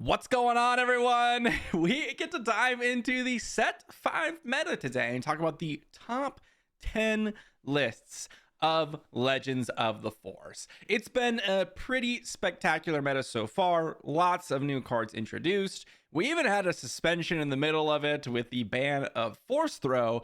What's going on, everyone? We get to dive into the set 5 meta today and talk about the top 10 lists of Legends of the Force. It's been a pretty spectacular meta so far. Lots of new cards introduced. We even had a suspension in the middle of it with the ban of Force Throw.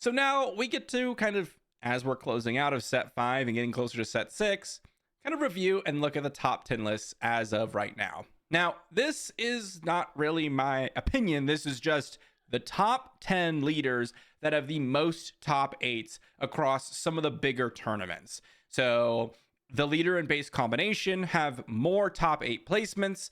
So now we get to kind of, as we're closing out of set 5 and getting closer to set 6, kind of review and look at the top 10 lists as of right now. Now, this is not really my opinion. This is just the top 10 leaders that have the most top 8s across some of the bigger tournaments. So the leader and base combination have more top 8 placements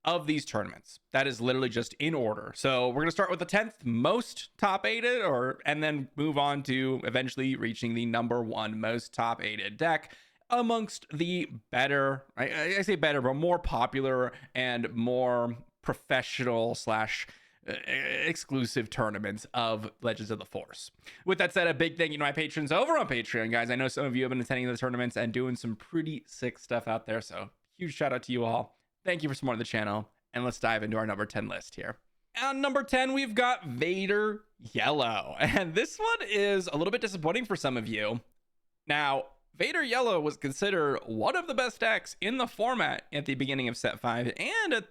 of these tournaments. That is literally just in order. So we're going to start with the 10th most top 8'd, and then move on to eventually reaching the number 1 most top 8'd deck amongst the better, I say better, but more popular and more professional slash exclusive tournaments of Legends of the Force. With that said, a big thank you to my patrons over on Patreon, guys. I know some of you have been attending the tournaments and doing some pretty sick stuff out there, so huge shout out to you all. Thank you for supporting the channel, and let's dive into our number 10 list here. On number 10, we've got Vader Yellow, and this one is a little bit disappointing for some of you. Now, Vader Yellow was considered one of the best decks in the format at the beginning of set 5 and at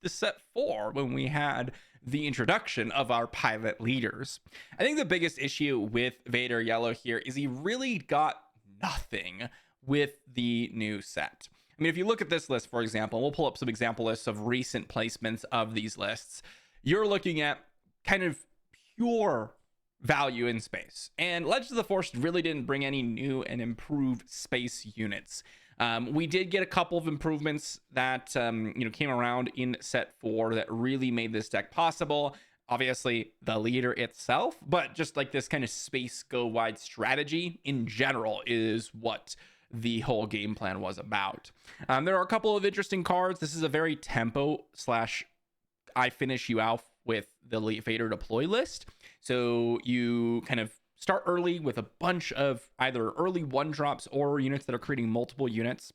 the set 4 when we had the introduction of our pilot leaders. I think the biggest issue with Vader Yellow here is he really got nothing with the new set. I mean, if you look at this list, for example, we'll pull up some example lists of recent placements of these lists. You're looking at kind of pure value in space, and Legends of the Force really didn't bring any new and improved space units. We did get a couple of improvements that came around in set 4 that really made this deck possible. Obviously the leader itself, but just like this kind of space go wide strategy in general is what the whole game plan was about. There are a couple of interesting cards. This is a very tempo slash I finish you out with the Vader deploy list. So you kind of start early with a bunch of either early 1-drops or units that are creating multiple units.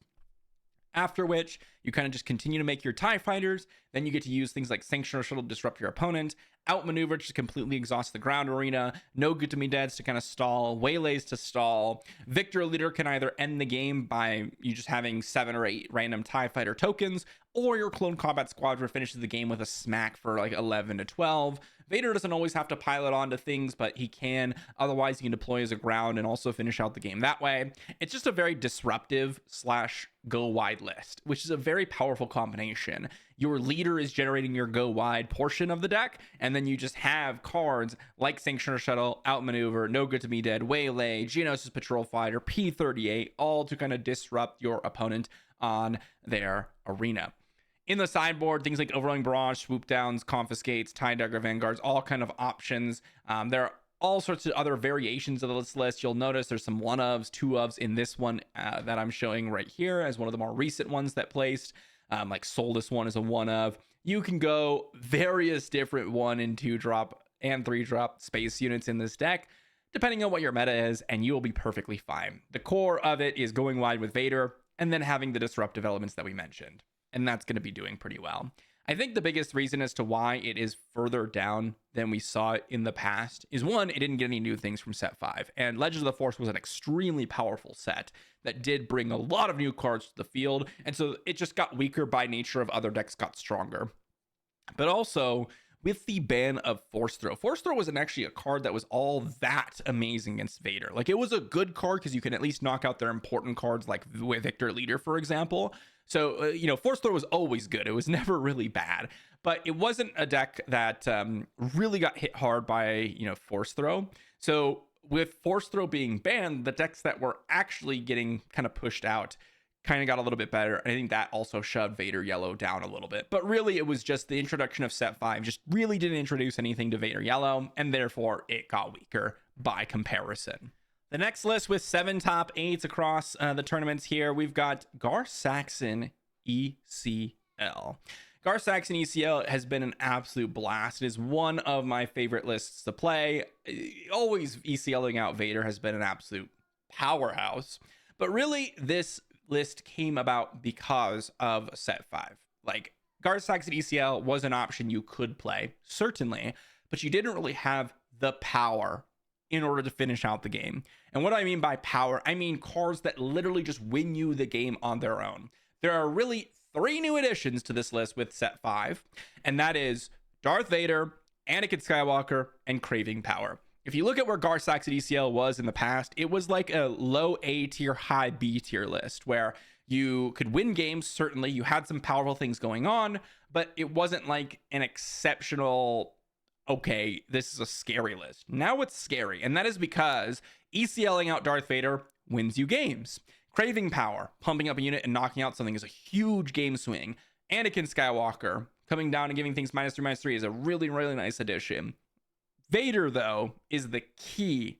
After which, you kind of just continue to make your TIE fighters. Then you get to use things like Sanctuary Shuttle to disrupt your opponent, outmaneuver to completely exhaust the ground arena, no good to me deads to kind of stall, waylays to stall. Victor Leader can either end the game by you just having 7 or 8 random TIE fighter tokens, or your Clone Combat Squadron finishes the game with a smack for like 11 to 12. Vader doesn't always have to pilot onto things, but he can. Otherwise, he can deploy as a ground and also finish out the game that way. It's just a very disruptive slash go wide list, which is a very powerful combination. Your leader is generating your go wide portion of the deck, and then you just have cards like Sanctuary Shuttle, Outmaneuver, No Good to Me Dead, Waylay, Geonosis Patrol Fighter, P-38, all to kind of disrupt your opponent on their arena. In the sideboard, things like Overwhelming Barrage, Swoop Downs, Confiscates, Tie Dagger Vanguards, all kind of options. There are all sorts of other variations of this list. You'll notice there's some 1-ofs, 2-ofs in this one that I'm showing right here as one of the more recent ones that placed. Like Soulless one is a 1-of. You can go various different 1 and 2-drop and 3-drop space units in this deck, depending on what your meta is, and you will be perfectly fine. The core of it is going wide with Vader and then having the disruptive elements that we mentioned. And that's going to be doing pretty well. I think the biggest reason as to why it is further down than we saw it in the past is, one, it didn't get any new things from set 5. And Legends of the Force was an extremely powerful set that did bring a lot of new cards to the field. And so it just got weaker by nature of other decks got stronger. But also, with the ban of Force Throw wasn't actually a card that was all that amazing against Vader. Like, it was a good card because you can at least knock out their important cards like Victor Leader, for example. So, Force Throw was always good. It was never really bad. But it wasn't a deck that really got hit hard by, Force Throw. So with Force Throw being banned, the decks that were actually getting kind of pushed out kind of got a little bit better. And I think that also shoved Vader Yellow down a little bit. But really, it was just the introduction of set 5 just really didn't introduce anything to Vader Yellow, and therefore it got weaker by comparison. The next list with 7 top 8s across the tournaments here, we've got Gar ECL. Gar ECL has been an absolute blast. It is one of my favorite lists to play. Always ECLing out Vader has been an absolute powerhouse. But really, this list came about because of set 5. Like, Gar ECL was an option you could play, certainly, but you didn't really have the power in order to finish out the game. And what I mean by power, I mean cards that literally just win you the game on their own. There are really 3 new additions to this list with set 5, and that is Darth Vader, Anakin Skywalker, and Craving Power. If you look at where Gar ECL was in the past, it was like a low A tier, high B tier list where you could win games. Certainly, you had some powerful things going on, but it wasn't like an exceptional, okay, this is a scary list. Now it's scary, and that is because ECLing out Darth Vader wins you games. Craving Power, pumping up a unit and knocking out something, is a huge game swing. Anakin Skywalker, coming down and giving things -3/-3 is a really, really nice addition. Vader, though, is the key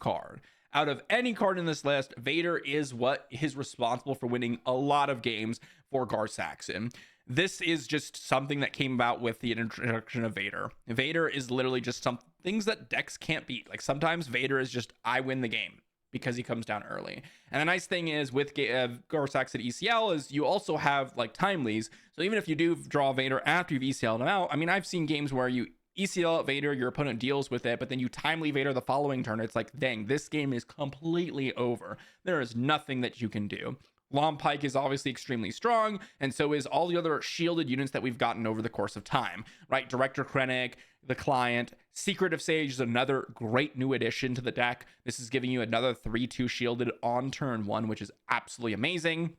card. Out of any card in this list, Vader is what is responsible for winning a lot of games for Gar Saxon. This is just something that came about with the introduction of Vader. Vader is literally just some things that decks can't beat. Like sometimes Vader is just, I win the game because he comes down early. And the nice thing is with Gar Saxon ECL is you also have like timelies. So even if you do draw Vader after you've ECL'd him out, I mean, I've seen games where you ECL out Vader, your opponent deals with it, but then you timely Vader the following turn. It's like, dang, this game is completely over. There is nothing that you can do. Long Pike is obviously extremely strong, and so is all the other shielded units that we've gotten over the course of time, right? Director Krennic, the Client, Secret of Sage is another great new addition to the deck. This is giving you another 3/2 shielded on turn 1, which is absolutely amazing.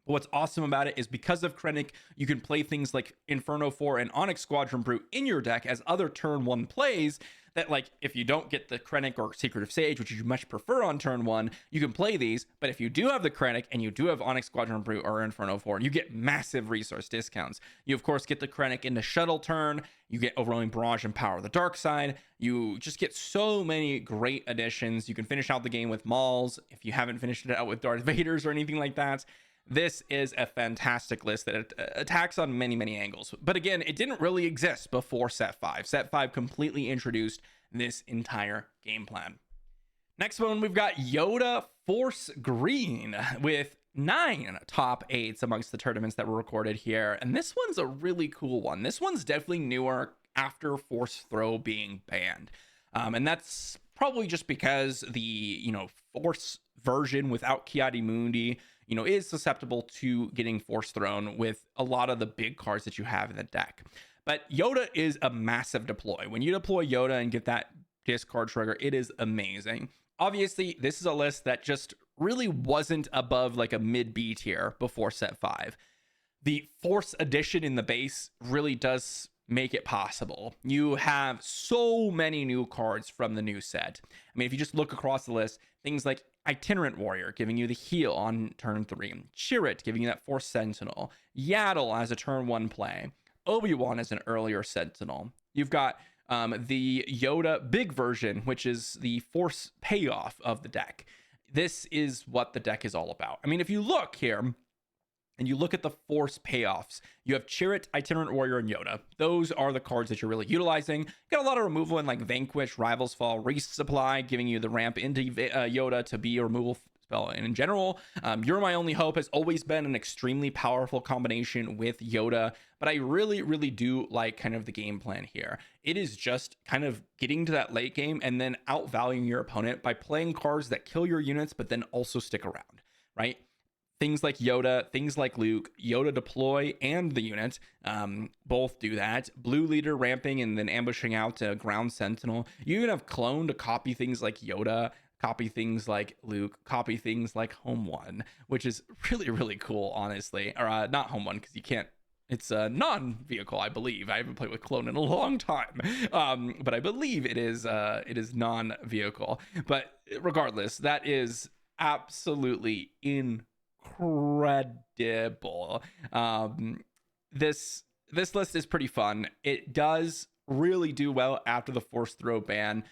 But what's awesome about it is because of Krennic, you can play things like Inferno 4 and Onyx Squadron Brute in your deck as other turn 1 plays that, like, if you don't get the Krennic or Secret of Sage, which you much prefer on turn 1, you can play these. But if you do have the Krennic and you do have Onyx Squadron Brute or Inferno 4, you get massive resource discounts. You, of course, get the Krennic into Shuttle turn. You get Overwhelming Barrage and Power of the Dark Side. You just get so many great additions. You can finish out the game with Mauls if you haven't finished it out with Darth Vader's or anything like that. This is a fantastic list that attacks on many, many angles. But again, it didn't really exist before Set 5. Set 5 completely introduced this entire game plan. Next one, we've got Yoda Force Green with 9 top 8s amongst the tournaments that were recorded here. And this one's a really cool one. This one's definitely newer after Force Throw being banned. And that's probably just because the, Force version without Ki-Adi-Mundi, is susceptible to getting Force Thrown with a lot of the big cards that you have in the deck. But Yoda is a massive deploy. When you deploy Yoda and get that discard trigger, it is amazing. Obviously, this is a list that just really wasn't above like a mid B tier before Set 5. The Force addition in the base really does make it possible. You have so many new cards from the new set. I mean, if you just look across the list, things like Itinerant Warrior giving you the heal on turn 3, Chirrut giving you that Force Sentinel, Yaddle as a turn 1 play, Obi-Wan as an earlier Sentinel. You've got the Yoda big version, which is the Force payoff of the deck. This is what the deck is all about. I mean, if you look here and you look at the Force payoffs, you have Chirrut, Itinerant Warrior, and Yoda. Those are the cards that you're really utilizing. You got a lot of removal in like Vanquish, Rivals Fall, Resupply, giving you the ramp into Yoda to be a removal spell. And in general, You're My Only Hope has always been an extremely powerful combination with Yoda, but I really, really do like kind of the game plan here. It is just kind of getting to that late game and then outvaluing your opponent by playing cards that kill your units, but then also stick around, right? Things like Yoda, things like Luke, Yoda deploy and the unit both do that. Blue Leader ramping and then ambushing out to Ground Sentinel. You even have Clone to copy things like Yoda, copy things like Luke, copy things like Home1, which is really, really cool, honestly. Or not Home1, because you can't. It's a non-vehicle, I believe. I haven't played with Clone in a long time, but I believe it is non-vehicle. But regardless, that is absolutely incredible. This list is pretty fun. It does really do well after the Force Throw ban.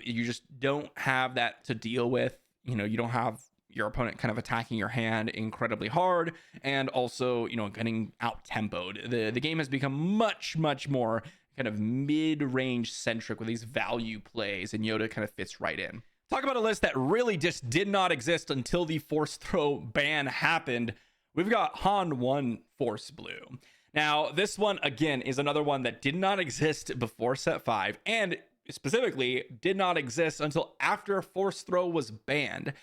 You just don't have that to deal with. You don't have your opponent kind of attacking your hand incredibly hard, and also getting out tempoed. The game has become much more kind of mid-range centric with these value plays, and Yoda kind of fits right in. Talk about a list that really just did not exist until the Force Throw ban happened. We've got Han1 Force Blue. Now, this one, again, is another one that did not exist before set 5, and specifically did not exist until after Force Throw was banned.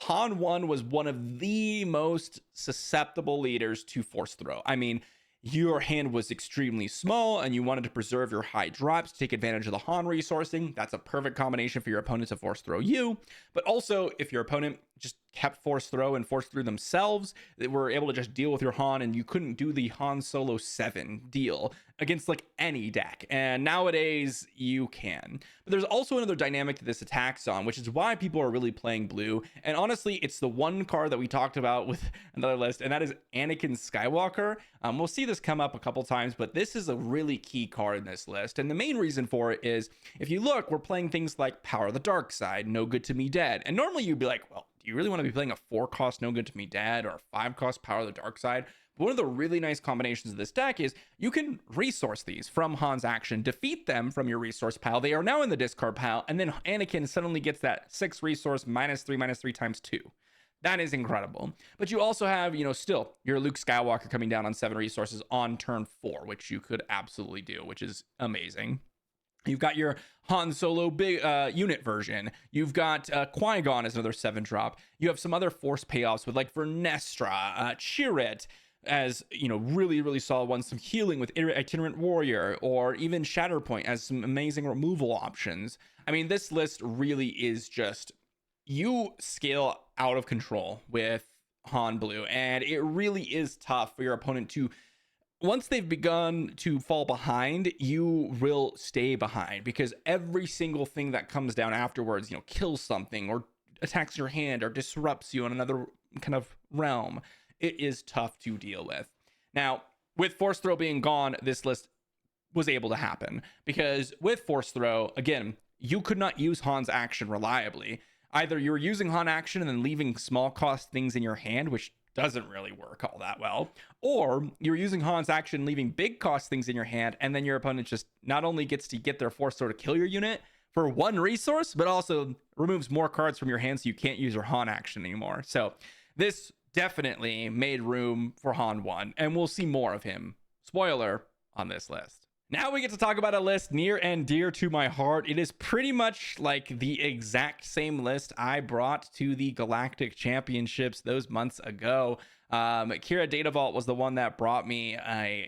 Han1 was one of the most susceptible leaders to Force Throw. I mean, your hand was extremely small and you wanted to preserve your high drops to take advantage of the Han resourcing. That's a perfect combination for your opponent to Force Throw you. But also, if your opponent just kept Force Throw and Force Through themselves, they were able to just deal with your Han, and you couldn't do the Han Solo 7 deal against like any deck. And nowadays you can. But there's also another dynamic to this attack song, which is why people are really playing blue. And honestly, it's the one card that we talked about with another list, and that is Anakin Skywalker. We'll see this come up a couple times, but this is a really key card in this list. And the main reason for it is, if you look, we're playing things like Power of the Dark Side, No Good to Me Dead. And normally you'd be like, well, do you really want to be playing a 4-cost No Good to Me Dead or a 5-cost Power of the Dark Side? But one of the really nice combinations of this deck is you can resource these from Han's action, defeat them from your resource pile. They are now in the discard pile, and then Anakin suddenly gets that 6 resource -3/-3 times 2. That is incredible. But you also have, still your Luke Skywalker coming down on 7 resources on turn 4, which you could absolutely do, which is amazing. You've got your Han Solo big unit version. You've got Qui-Gon as another 7-drop. You have some other Force payoffs with like Vernestra, Qira, as really, really solid ones. Some healing with Itinerant Warrior, or even Shatterpoint as some amazing removal options. I mean, this list really is just, you scale out of control with Han Blue, and it really is tough for your opponent to, once they've begun to fall behind, you will stay behind, because every single thing that comes down afterwards, kills something or attacks your hand or disrupts you in another kind of realm. It is tough to deal with. Now, with Force Throw being gone, this list was able to happen, because with Force Throw, again, you could not use Han's action reliably. Either you were using Han action and then leaving small cost things in your hand, which doesn't really work all that well, or you're using Han's action, leaving big cost things in your hand, and then your opponent just not only gets to get their Force Throw to kill your unit for 1 resource, but also removes more cards from your hand, so you can't use your Han action anymore. So this definitely made room for Han1, and we'll see more of him, spoiler, on this list. Now we get to talk about a list near and dear to my heart. It is pretty much like the exact same list I brought to the Galactic Championships those months ago. Qira Data Vault was the one that brought me a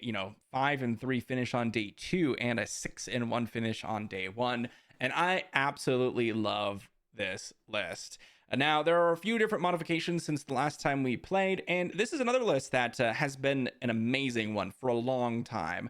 5-3 finish on day 2 and a 6-1 finish on day 1, and I absolutely love this list. Now, there are a few different modifications since the last time we played, and this is another list that has been an amazing one for a long time.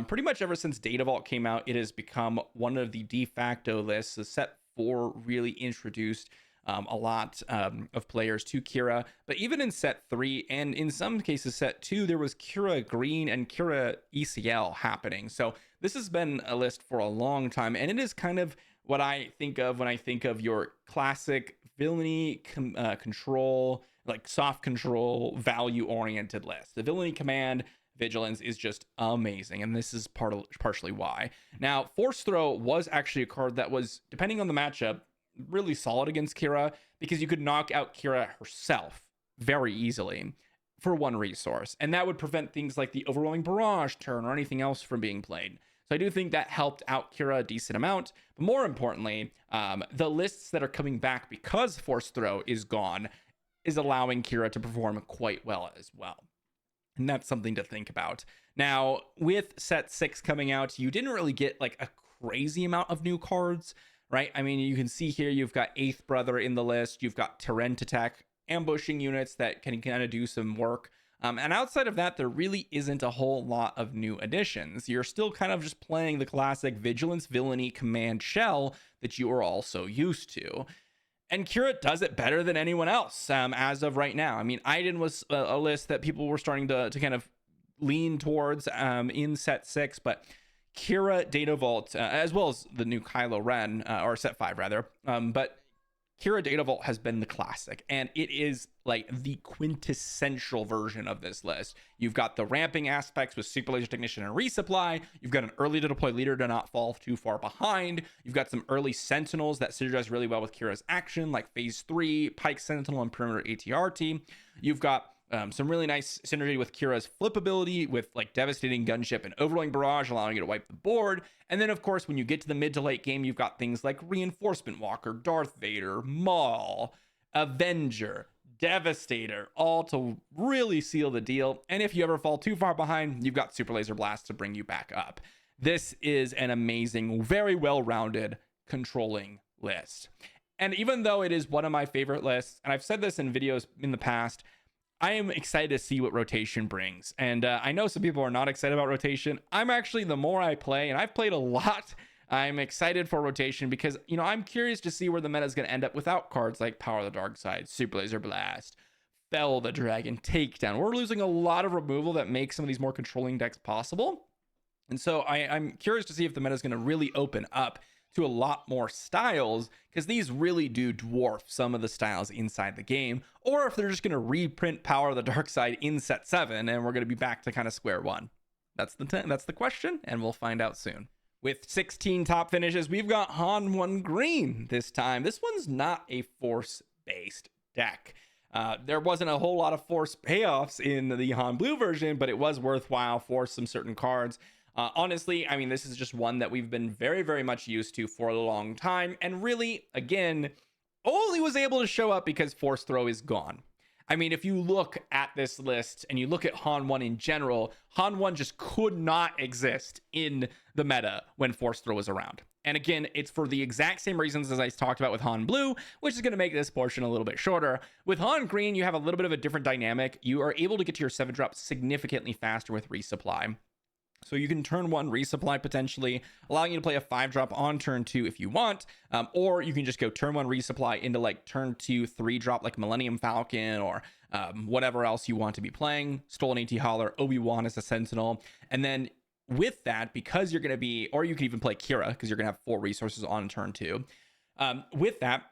Pretty much ever since Data Vault came out, it has become one of the de facto lists. The set 4 really introduced a lot of players to Qira, but even in set 3 and in some cases set 2, there was Qira Green and Qira ECL happening. So this has been a list for a long time, and it is kind of what I think of when I think of your classic villainy control, like soft control, value oriented list. The villainy command Vigilance is just amazing, and this is partially why. Now, Force Throw was actually a card that was, depending on the matchup, really solid against Qira, because you could knock out Qira herself very easily for 1 resource, and that would prevent things like the Overwhelming Barrage turn or anything else from being played. So I do think that helped out Qira a decent amount. But more importantly, the lists that are coming back because Force Throw is gone is allowing Qira to perform quite well as well. And that's something to think about. Now, with set 6 coming out, you didn't really get like a crazy amount of new cards, right? I mean, you can see here you've got Eighth Brother in the list. You've got Terrent Attack, ambushing units that can kind of do some work. And outside of that, there really isn't a whole lot of new additions. You're still kind of just playing the classic Vigilance, Villainy, Command shell that you are also used to. And Qira does it better than anyone else as of right now. I mean, Iden was a list that people were starting to kind of lean towards in set 6, but Qira Data Vault, as well as the new Kylo Ren, or set 5 rather, but Qira Data Vault has been the classic, and it is like the quintessential version of this list. You've got the ramping aspects with Super Laser Technician and Resupply. You've got an early to deploy leader to not fall too far behind. You've got some early Sentinels that synergize really well with Qira's action, like Phase 3, Pike Sentinel, and Perimeter ATRT. You've got Some really nice synergy with Qira's flippability, with like devastating gunship and overwhelming barrage, allowing you to wipe the board. And then, of course, when you get to the mid to late game, you've got things like Reinforcement Walker, Darth Vader, Maul, Avenger, Devastator, all to really seal the deal. And if you ever fall too far behind, you've got Super Laser Blast to bring you back up. This is an amazing, very well-rounded controlling list. And even though it is one of my favorite lists, and I've said this in videos in the past, I am excited to see what rotation brings. And I know some people are not excited about rotation. I'm actually, the more I play, and I've played a lot, I'm excited for rotation because, you know, I'm curious to see where the meta is going to end up without cards like Power of the Dark Side, Super Laser Blast, Fell the Dragon, Takedown. We're losing a lot of removal that makes some of these more controlling decks possible. And so I'm curious to see if the meta is going to really open up to a lot more styles, because these really do dwarf some of the styles inside the game, or if they're just going to reprint Power of the Dark Side in set 7 and we're going to be back to kind of square one. That's the question, and we'll find out soon. With 16 top finishes, we've got Han1 Green this time. This one's not a Force-based deck. There wasn't a whole lot of Force payoffs in the Han Blue version, but it was worthwhile for some certain cards. Honestly, I mean, this is just one that we've been very, very much used to for a long time. And really, again, only was able to show up because Force Throw is gone. I mean, if you look at this list and you look at Han1 in general, Han1 just could not exist in the meta when Force Throw was around. And again, it's for the exact same reasons as I talked about with Han Blue, which is going to make this portion a little bit shorter. With Han Green, you have a little bit of a different dynamic. You are able to get to your 7-drop significantly faster with resupply. So you can turn 1 resupply potentially, allowing you to play a 5-drop on turn 2 if you want, or you can just go turn 1 resupply into like turn 2 3-drop like Millennium Falcon or whatever else you want to be playing. Stolen AT Hauler, Obi-Wan as a Sentinel, and then with that, because you're going to be, or you can even play Qira because you're going to have 4 resources on turn 2. With that,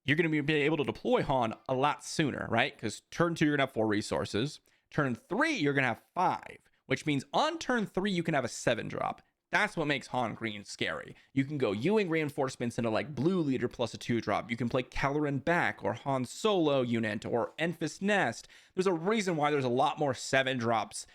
you're going to be able to deploy Han a lot sooner, right? Because turn 2 you're going to have 4 resources. Turn 3 you're going to have 5. Which means on turn 3, you can have a 7-drop. That's what makes Han Green scary. You can go Ewing Reinforcements into like Blue Leader plus a 2-drop. You can play Caloran Back or Han Solo unit or Enfys Nest. There's a reason why there's a lot more 7-drops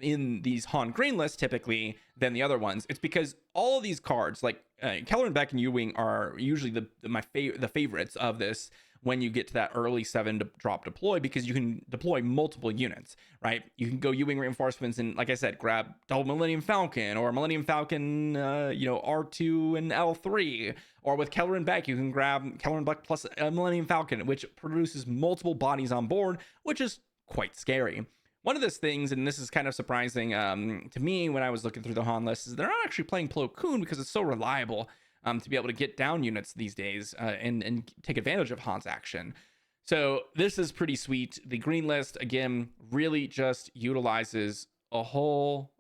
in these Han Green lists typically than the other ones. It's because all of these cards, like Caloran Back and Ewing, are usually the favorites of this when you get to that early 7-drop deploy, because you can deploy multiple units, right? You can go Ewing Reinforcements and, like I said, grab double Millennium Falcon or Millennium Falcon, R2 and L3. Or with Caloran Back, you can grab Caloran Back plus a Millennium Falcon, which produces multiple bodies on board, which is quite scary. One of those things, and this is kind of surprising to me when I was looking through the Han list, is they're not actually playing Plo Koon because it's so reliable. To be able to get down units these days and take advantage of Han's action. So this is pretty sweet. The green list, again, really just utilizes a whole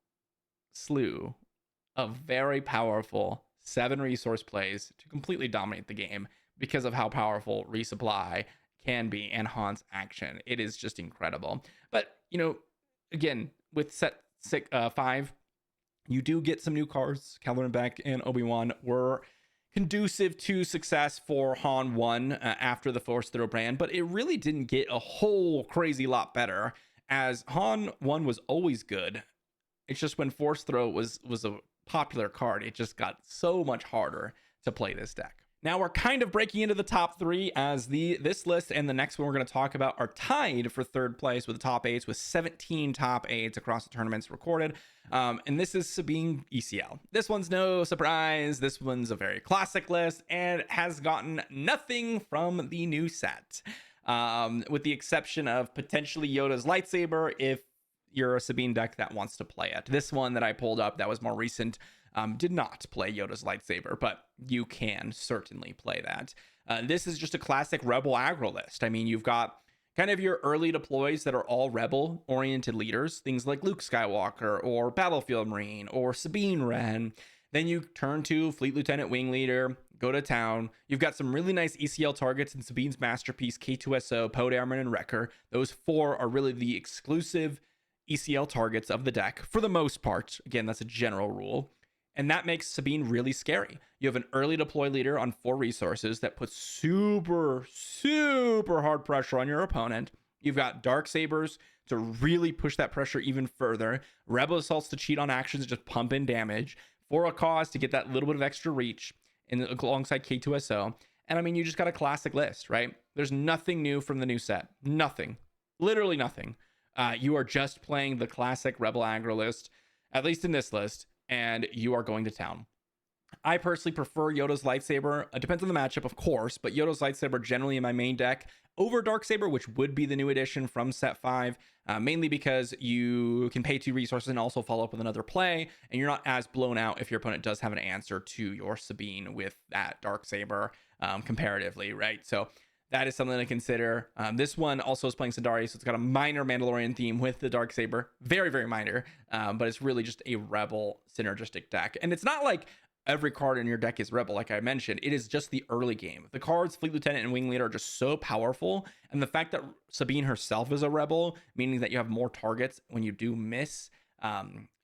slew of very powerful 7-resource plays to completely dominate the game because of how powerful resupply can be and Han's action. It is just incredible. But, you know, again, with set 5, you do get some new cards. Caloran Back and Obi-Wan were conducive to success for Han1 after the Force Throw brand, but it really didn't get a whole crazy lot better, as Han1 was always good. It's just when Force Throw was a popular card, it just got so much harder to play this deck. Now we're kind of breaking into the top 3, as this list and the next one we're going to talk about are tied for 3rd place with the top 8s, with 17 top 8s across the tournaments recorded. And this is Sabine ECL. This one's no surprise. This one's a very classic list and has gotten nothing from the new set, with the exception of potentially Yoda's lightsaber if you're a Sabine deck that wants to play it. This one that I pulled up that was more recent did not play Yoda's lightsaber, but you can certainly play that. This is just a classic Rebel aggro list. I mean, you've got kind of your early deploys that are all Rebel-oriented leaders, things like Luke Skywalker or Battlefield Marine or Sabine Wren. Then you turn to Fleet Lieutenant Wing Leader, go to town. You've got some really nice ECL targets in Sabine's Masterpiece, K2SO, Poe Dameron, and Wrecker. Those 4 are really the exclusive ECL targets of the deck for the most part. Again, that's a general rule. And that makes Sabine really scary. You have an early deploy leader on 4 resources that puts super, super hard pressure on your opponent. You've got dark sabers to really push that pressure even further, rebel assaults to cheat on actions, just pump in damage, for a cause to get that little bit of extra reach in alongside K2SO. And I mean, you just got a classic list, right? There's nothing new from the new set. Nothing. Literally nothing. You are just playing the classic rebel aggro list, at least in this list, and you are going to town. I personally prefer Yoda's lightsaber. It depends on the matchup, of course, but Yoda's lightsaber generally in my main deck over Darksaber, which would be the new addition from set 5, mainly because you can pay 2 resources and also follow up with another play, and you're not as blown out if your opponent does have an answer to your Sabine with that Darksaber comparatively, right? So that is something to consider. This one also is playing Sandari, so it's got a minor Mandalorian theme with the Darksaber. Very, very minor, but it's really just a Rebel synergistic deck. And it's not like every card in your deck is Rebel, like I mentioned. It is just the early game. The cards Fleet Lieutenant and Wing Leader are just so powerful, and the fact that Sabine herself is a Rebel, meaning that you have more targets when you do miss,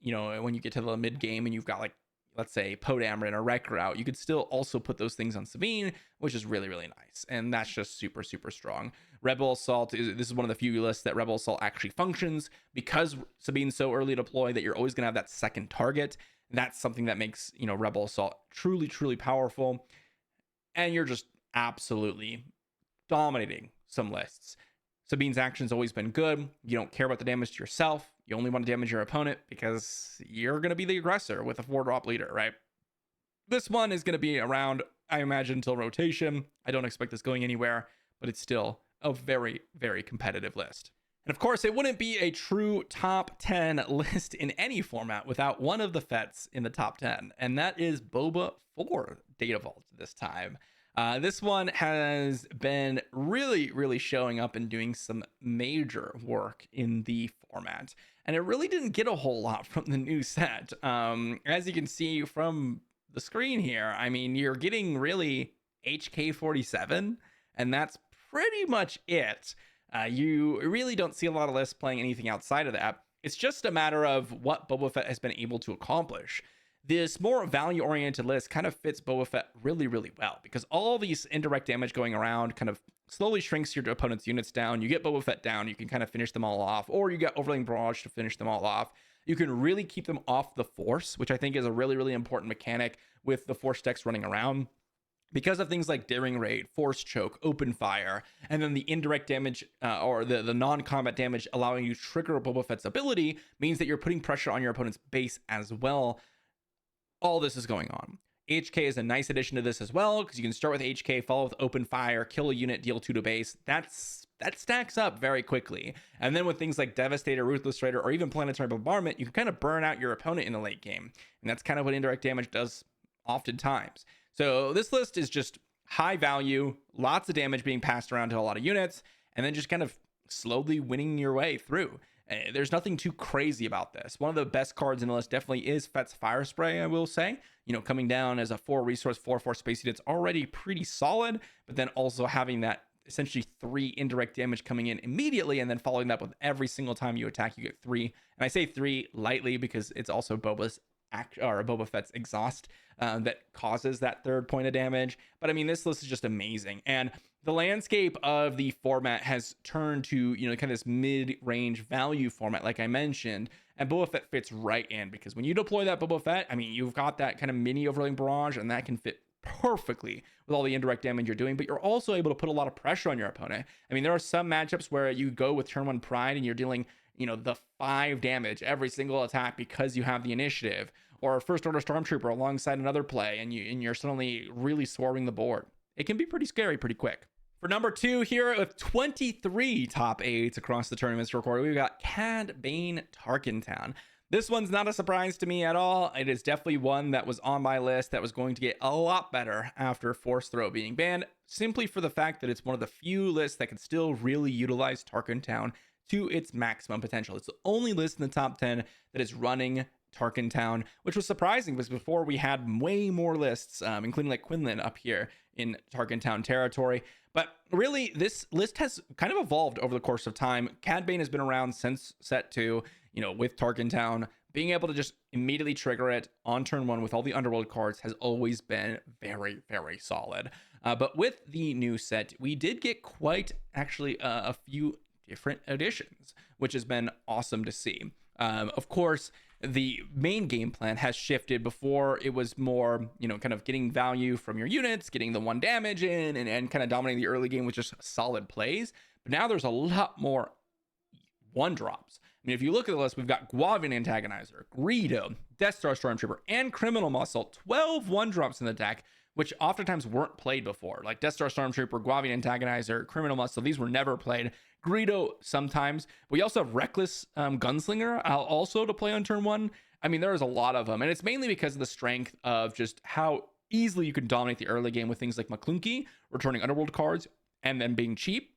you know, when you get to the mid game and you've got, like, let's say Poe Dameron or Wrecker out, you could still also put those things on Sabine, which is really, really nice. And that's just super, super strong. Rebel Assault, this is one of the few lists that Rebel Assault actually functions because Sabine's so early deploy that you're always going to have that second target. That's something that makes, you know, Rebel Assault truly, truly powerful. And you're just absolutely dominating some lists. Sabine's action's always been good. You don't care about the damage to yourself. You only want to damage your opponent because you're going to be the aggressor with a 4-drop leader, right? This one is going to be around, I imagine, until rotation. I don't expect this going anywhere, but it's still a very, very competitive list. And of course, it wouldn't be a true top 10 list in any format without one of the Fets in the top 10, and that is Boba for Data Vault this time. This one has been really, really showing up and doing some major work in the format, and it really didn't get a whole lot from the new set. As you can see from the screen here, I mean, you're getting really HK47, and that's pretty much it. You really don't see a lot of lists playing anything outside of that. It's just a matter of what Boba Fett has been able to accomplish. This more value-oriented list kind of fits Boba Fett really, really well because all these indirect damage going around kind of slowly shrinks your opponent's units down. You get Boba Fett down, you can kind of finish them all off, or you get Overlaying Barrage to finish them all off. You can really keep them off the Force, which I think is a really, really important mechanic with the Force decks running around. Because of things like Daring Raid, Force Choke, Open Fire, and then the indirect damage or the non-combat damage allowing you to trigger Boba Fett's ability means that you're putting pressure on your opponent's base as well. All this is going on. HK is a nice addition to this as well because you can start with HK, follow with Open Fire, kill a unit, deal 2 to base. That stacks up very quickly. And then with things like Devastator, Ruthless Raider, or even Planetary Bombardment, you can kind of burn out your opponent in the late game. And that's kind of what indirect damage does oftentimes. So this list is just high value, lots of damage being passed around to a lot of units, and then just kind of slowly winning your way through. There's nothing too crazy about this. One of the best cards in the list definitely is Fett's Fire Spray, I will say. You know, coming down as a 4-resource, 4/4 space unit, it's already pretty solid, but then also having that essentially 3 indirect damage coming in immediately, and then following that with every single time you attack, you get 3. And I say 3 lightly because it's also Boba Fett's exhaust that causes that 3rd point of damage. But I mean, this list is just amazing, and the landscape of the format has turned to, you know, kind of this mid-range value format, like I mentioned, and Boba Fett fits right in because when you deploy that Boba Fett, I mean, you've got that kind of mini Overlaying Barrage, and that can fit perfectly with all the indirect damage you're doing, but you're also able to put a lot of pressure on your opponent. I mean, there are some matchups where you go with turn 1 Pride and you're dealing, you know, the 5 damage every single attack because you have the initiative, or a First Order Stormtrooper alongside another play, and you're suddenly really swarming the board. It can be pretty scary pretty quick. For number 2 here with 23 top 8s across the tournaments recorded, we've got Cad Tarkintown. This one's not a surprise to me at all. It is definitely one that was on my list that was going to get a lot better after Force Throw being banned, simply for the fact that it's one of the few lists that can still really utilize Tarkintown to its maximum potential. It's the only list in the top 10 that is running Tarkintown, which was surprising because before we had way more lists, including like Quinlan up here in Tarkintown territory. But really, this list has kind of evolved over the course of time. Cad Bane has been around since set 2, you know, with Tarkintown. Being able to just immediately trigger it on turn 1 with all the Underworld cards has always been very, very solid. But with the new set, we did get quite actually a few different additions, which has been awesome to see. Of course, the main game plan has shifted. Before, it was more, kind of getting value from your units, getting the 1 damage in, and kind of dominating the early game with just solid plays. But now there's a lot more 1-drops. I mean, if you look at the list, we've got Guavian Antagonizer, Greedo, Death Star Stormtrooper, and Criminal Muscle. 12 1-drops in the deck, which oftentimes weren't played before. Like Death Star Stormtrooper, Guavian Antagonizer, Criminal Muscle, these were never played. Greedo sometimes. We also have Reckless Gunslinger also to play on turn 1. I mean, there is a lot of them, and it's mainly because of the strength of just how easily you can dominate the early game with things like McClunky, returning Underworld cards, and then being cheap,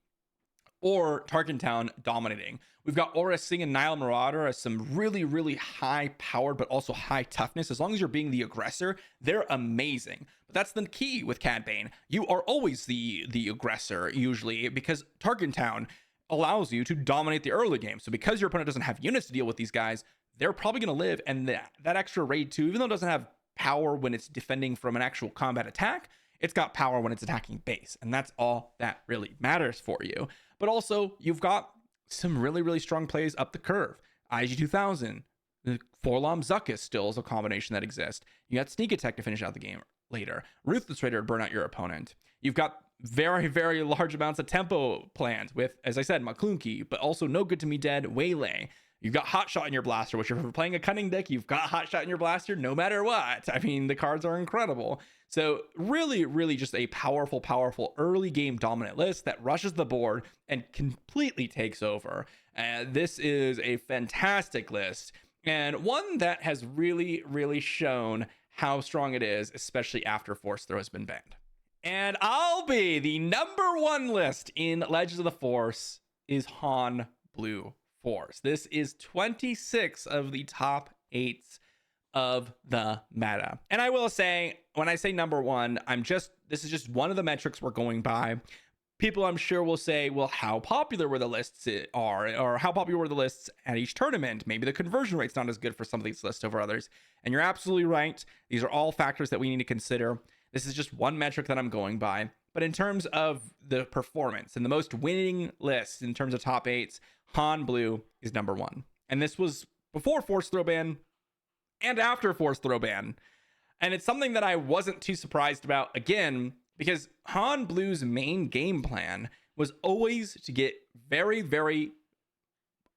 or Tarkintown dominating. We've got Aura Singh and Nile Marauder as some really, really high powered, but also high toughness. As long as you're being the aggressor, they're amazing. But that's the key with Cad Bane. You are always the aggressor, usually, because Tarkintown allows you to dominate the early game. So because your opponent doesn't have units to deal with these guys, they're probably going to live. And that extra raid 2, even though it doesn't have power when it's defending from an actual combat attack, it's got power when it's attacking base. And that's all that really matters for you. But also, you've got some really, really strong plays up the curve. IG-2000, the Forlom Zuckus still is a combination that exists. You got Sneak Attack to finish out the game later. Ruthless Raider to burn out your opponent. You've got very, very large amounts of tempo plans with, as I said, McClunky, but also No Good to Me Dead, Waylay. You've got Hot Shot in your blaster, which if you're playing a cunning deck, you've got Hot Shot in your blaster no matter what. I mean, the cards are incredible. So really, really just a powerful, powerful early game dominant list that rushes the board and completely takes over. This is a fantastic list, and one that has really, really shown how strong it is, especially after Force Throw has been banned. And I'll be the number 1 list in Legends of the Force is Han Blue Force. This is 26 of the top 8s of the meta. And I will say, when I say number 1, this is just one of the metrics we're going by. People, I'm sure, will say, well, how popular were the lists are, or how popular were the lists at each tournament? Maybe the conversion rate's not as good for some of these lists over others. And you're absolutely right. These are all factors that we need to consider. This is just one metric that I'm going by. But in terms of the performance and the most winning lists in terms of top 8s, Han Blue is number 1. And this was before Force Throw ban and after Force Throw ban. And it's something that I wasn't too surprised about, again, because Han Blue's main game plan was always to get very, very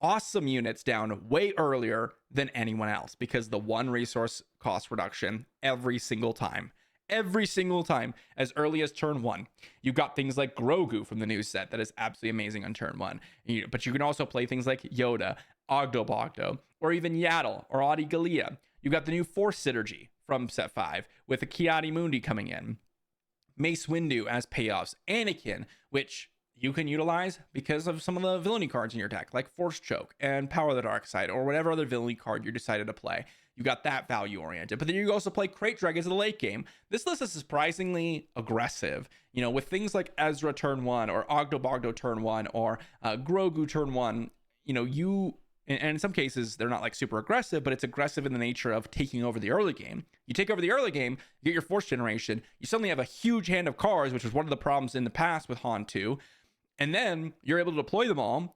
awesome units down way earlier than anyone else, because the 1 resource cost reduction every single time, as early as turn 1. You've got things like Grogu from the new set that is absolutely amazing on turn 1. But you can also play things like Yoda, Ogdo Bogdo, or even Yaddle or Adi Gallia. You've got the new Force Synergy from set 5 with the Kiadi Mundi coming in. Mace Windu as payoffs. Anakin, which you can utilize because of some of the villainy cards in your deck, like Force Choke and Power of the Dark Side, or whatever other villainy card you decided to play. You got that value oriented. But then you also play Crate Dragons in the late game. This list is surprisingly aggressive, with things like Ezra turn 1 or Ogdo Bogdo turn 1 or Grogu turn 1. And in some cases they're not like super aggressive, but it's aggressive in the nature of taking over the early game. You take over the early game, you get your Force generation, you suddenly have a huge hand of cards, which was one of the problems in the past with Han 2. And then you're able to deploy them all,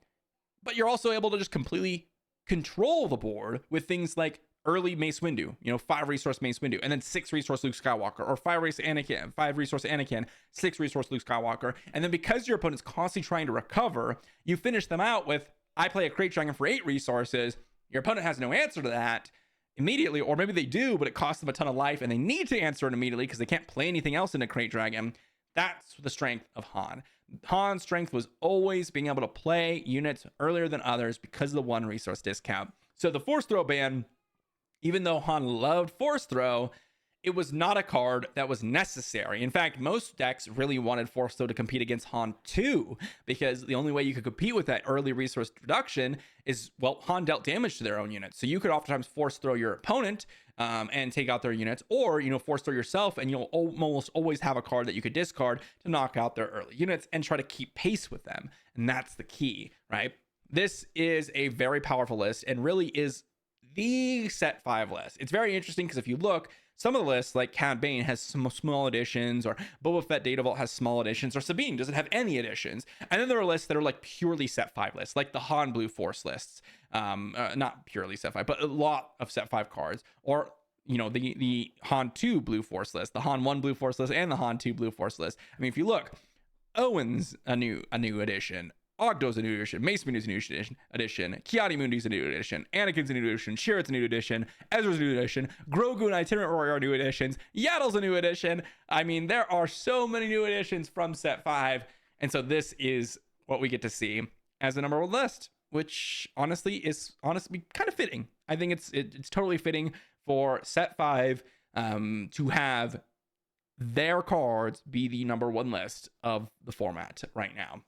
but you're also able to just completely control the board with things like early Mace Windu, 5 resource Mace Windu, and then 6 resource Luke Skywalker, or 5 resource Anakin, 6 resource Luke Skywalker. And then because your opponent's constantly trying to recover, you finish them out with, I play a Crate Dragon for 8 resources. Your opponent has no answer to that immediately, or maybe they do, but it costs them a ton of life and they need to answer it immediately because they can't play anything else in a Crate Dragon. That's the strength of Han. Han's strength was always being able to play units earlier than others because of the 1 resource discount. So the Force Throw ban, even though Han loved Force Throw, it was not a card that was necessary. In fact, most decks really wanted Force Throw to compete against Han 2, because the only way you could compete with that early resource reduction is, well, Han dealt damage to their own units. So you could oftentimes Force Throw your opponent and take out their units, or, Force Throw yourself, and you'll almost always have a card that you could discard to knock out their early units and try to keep pace with them. And that's the key, right? This is a very powerful list and really is the set 5 list. It's very interesting because if you look, some of the lists, like Cad Bane has some small editions, or Boba Fett Data Vault has small editions, or Sabine doesn't have any editions. And then there are lists that are like purely set 5 lists, like the Han BForce lists. Not purely set 5, but a lot of set 5 cards. Or, you know, the Han2 BForce list, the Han1 BForce list, and the Han2 BForce list. I mean, if you look, Owen's a new edition. Ogdo's a new edition, Mace Windu's a new edition, Ki-Adi-Mundi's a new edition, Anakin's a new edition, Shira's a new edition, Ezra's a new edition, Grogu and Itinerant Warrior are new editions, Yaddle's a new edition. I mean, there are so many new editions from set 5, and so this is what we get to see as the number 1 list, which honestly kind of fitting. I think it's totally fitting for set 5 to have their cards be the number 1 list of the format right now.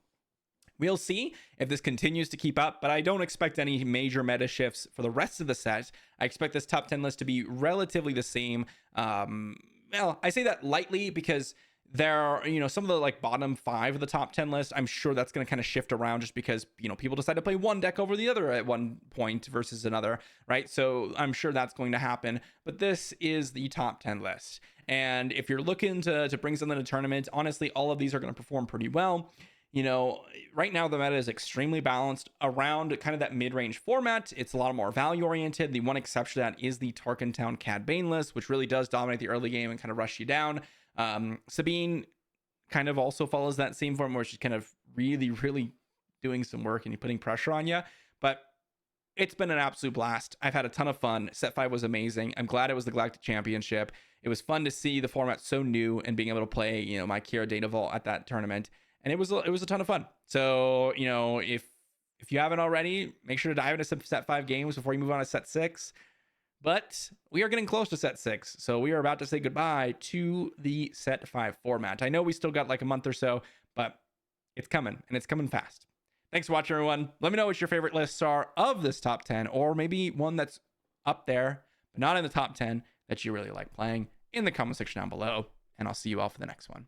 We'll see if this continues to keep up, but I don't expect any major meta shifts for the rest of the set. I expect this top 10 list to be relatively the same. Well, I say that lightly because there are, you know, some of the like bottom 5 of the top 10 list, I'm sure that's going to kind of shift around just because, you know, people decide to play one deck over the other at one point versus another, right? So I'm sure that's going to happen, but this is the top 10 list. And if you're looking to bring something to the tournament, honestly, all of these are going to perform pretty well. You know, right now the meta is extremely balanced around kind of that mid-range format. It's a lot more value oriented. The one exception to that is the Tarkintown Cad Bane list, which really does dominate the early game and kind of rush you down. Sabine kind of also follows that same form where she's kind of really doing some work and putting pressure on you. But it's been an absolute blast. I've had a ton of fun. Set 5 was amazing. I'm glad it was the Galactic Championship. It was fun to see the format so new and being able to play, you know, my Qira Data Vault at that tournament. And it was a ton of fun. So, you know, if you haven't already, make sure to dive into some set 5 games before you move on to set 6. But we are getting close to set 6. So we are about to say goodbye to the set 5 format. I know we still got like a month or so, but it's coming, and it's coming fast. Thanks for watching, everyone. Let me know what your favorite lists are of this top 10, or maybe one that's up there, but not in the top 10 that you really like playing in the comment section down below. And I'll see you all for the next one.